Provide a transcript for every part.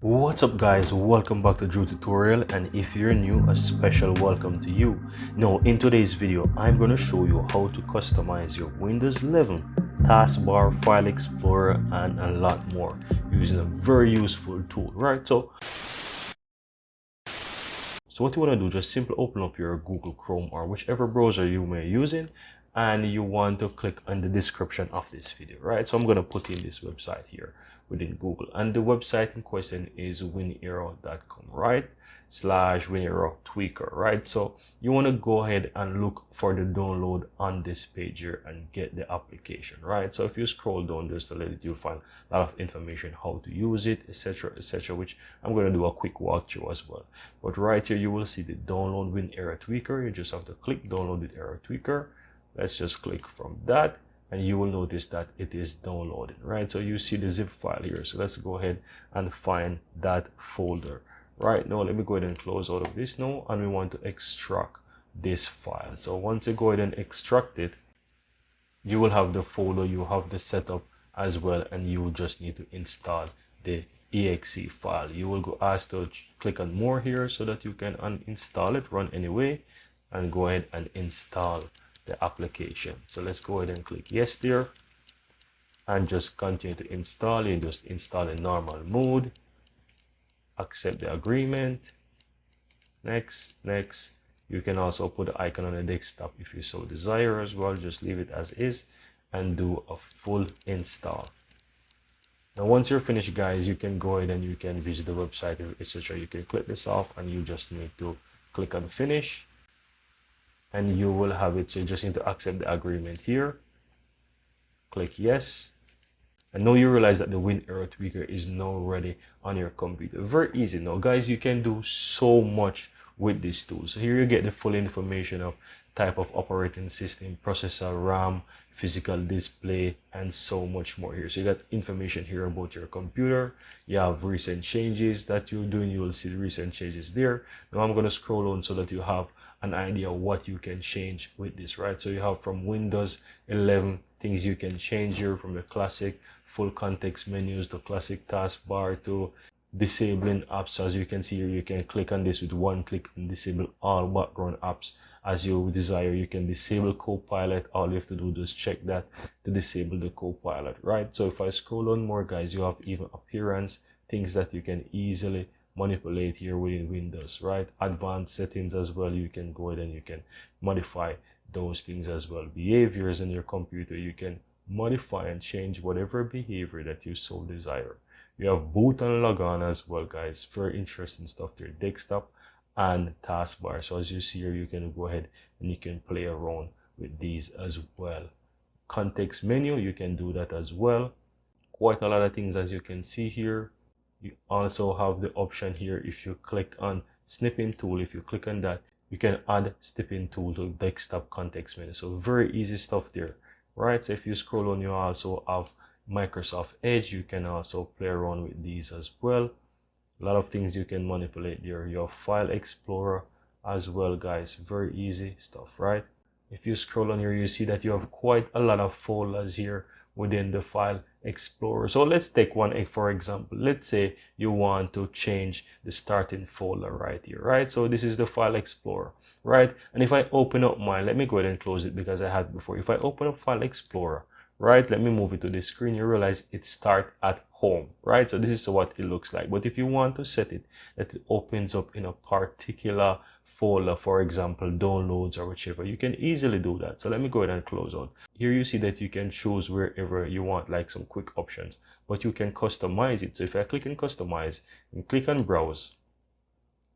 What's up guys, welcome back to Drew Tutorial, and if you're new, a special welcome to you. Now in today's video I'm going to show you how to customize your Windows 11 Taskbar File Explorer and a lot more using a very useful tool, right? So what you want to do, just simply open up your Google Chrome or whichever browser you may be using, and you want to click on the description of this video, right? So I'm going to put in this website here within Google, and the website in question is winaero.com, right? /winaero tweaker, right? So you want to go ahead and look for the download on this page here and get the application, right? So if you scroll down just a little, you'll find a lot of information how to use it, etc., which I'm going to do a quick walkthrough as well. But right here you will see the download winaero tweaker. You just have to click download winaero tweaker. Let's just click from that, and you will notice that it is downloading, right? So you see the zip file here. So let's go ahead and find that folder. Right now, let me go ahead and close out of this now, and we want to extract this file. So once you go ahead and extract it, you will have the folder, you have the setup as well, and you will just need to install the exe file. You will go ask to click on more here so that you can uninstall it, run anyway, and go ahead and install the application. So let's go ahead and click yes there and just continue to install. You just install in normal mode, accept the agreement, next. You can also put the icon on the desktop if you so desire as well. Just leave it as is and do a full install. Now once you're finished guys, you can go ahead and you can visit the website, etc. You can click this off and you just need to click on finish, and you will have it. So you just need to accept the agreement here, click yes, and now you realize that the winaero tweaker is now ready on your computer. Very easy. Now guys, you can do so much with this tool. So here you get the full information of type of operating system, processor, RAM, physical display, and so much more here. So you got information here about your computer. You have recent changes that you're doing. You will see the recent changes there. Now I'm going to scroll on so that you have an idea of what you can change with this, right? So you have from Windows 11 things you can change here, from the classic full context menus, the classic taskbar, to disabling apps. As you can see here, you can click on this with one click and disable all background apps as you desire. You can disable Copilot. All you have to do is check that to disable the Copilot, right? So if I scroll on more guys, you have even appearance, things that you can easily manipulate here within Windows, right? Advanced settings as well. You can go ahead and you can modify those things as well. Behaviors in your computer, you can modify and change whatever behavior that you so desire. You have boot and log on as well guys. Very interesting stuff there. Desktop and taskbar. So as you see here, you can go ahead and you can play around with these as well. Context menu, you can do that as well. Quite a lot of things as you can see here. You also have the option here, if you click on snipping tool, if you click on that, you can add snipping tool to desktop context menu. So very easy stuff there, right? So if you scroll on, you also have Microsoft Edge. You can also play around with these as well. A lot of things you can manipulate there. Your File Explorer as well guys. Very easy stuff, right? If you scroll on here, you see that you have quite a lot of folders here within the File Explorer. So let's take one for example. Let's say you want to change the starting folder right here, right? So this is the File Explorer, right? And if I open up mine, let me go ahead and close it because I had before. If I open up File Explorer, right, let me move it to the screen, you realize it starts at home, right? So this is what it looks like. But if you want to set it that it opens up in a particular folder, for example downloads or whichever, you can easily do that. So let me go ahead and close out. Here you see that you can choose wherever you want, like some quick options, but you can customize it. So if I click on customize and click on browse,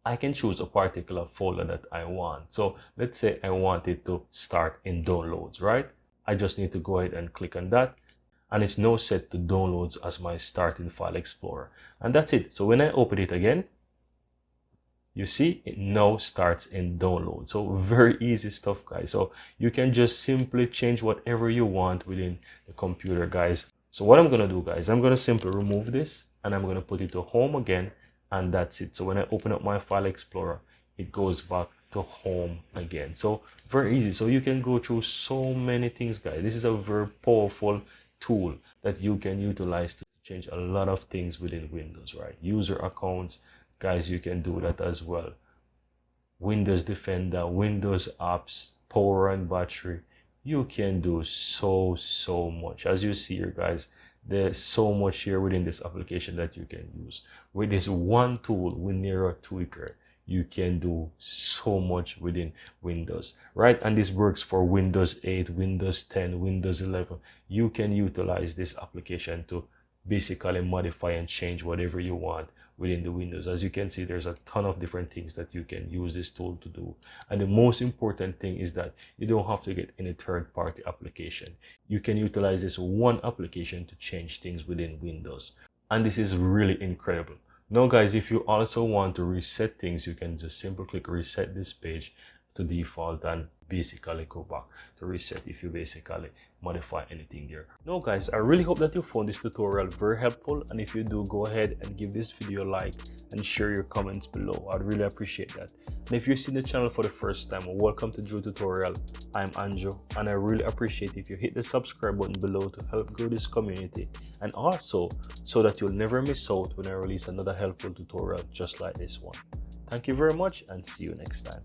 I can choose a particular folder that I want. So let's say I want it to start in downloads, right? I just need to go ahead and click on that, and it's now set to downloads as my starting File Explorer, and that's it. So when I open it again, you see it now starts in download. So very easy stuff guys. So you can just simply change whatever you want within the computer guys. So what I'm going to do guys, I'm going to simply remove this and I'm going to put it to home again, and that's it. So when I open up my File Explorer, it goes back to home again. So very easy. So you can go through so many things guys. This is a very powerful tool that you can utilize to change a lot of things within Windows, right? User accounts, guys, you can do that as well. Windows Defender, Windows apps, power and battery. You can do so much. As you see here, guys, there's so much here within this application that you can use. With this one tool, winaero Tweaker, you can do so much within Windows, right? And this works for Windows 8, Windows 10, Windows 11. You can utilize this application to basically modify and change whatever you want within the Windows. As you can see, there's a ton of different things that you can use this tool to do. And the most important thing is that you don't have to get any third-party application. You can utilize this one application to change things within Windows. And this is really incredible. Now guys, if you also want to reset things, you can just simply click reset this page to default and basically go back to reset if you basically modify anything there. Now guys, I really hope that you found this tutorial very helpful, and if you do, go ahead and give this video a like and share your comments below. I'd really appreciate that. And if you're seeing the channel for the first time, welcome to Drew Tutorial. I'm Anjo, and I really appreciate if you hit the subscribe button below to help grow this community, and also so that you'll never miss out when I release another helpful tutorial just like this one. Thank you very much, and see you next time.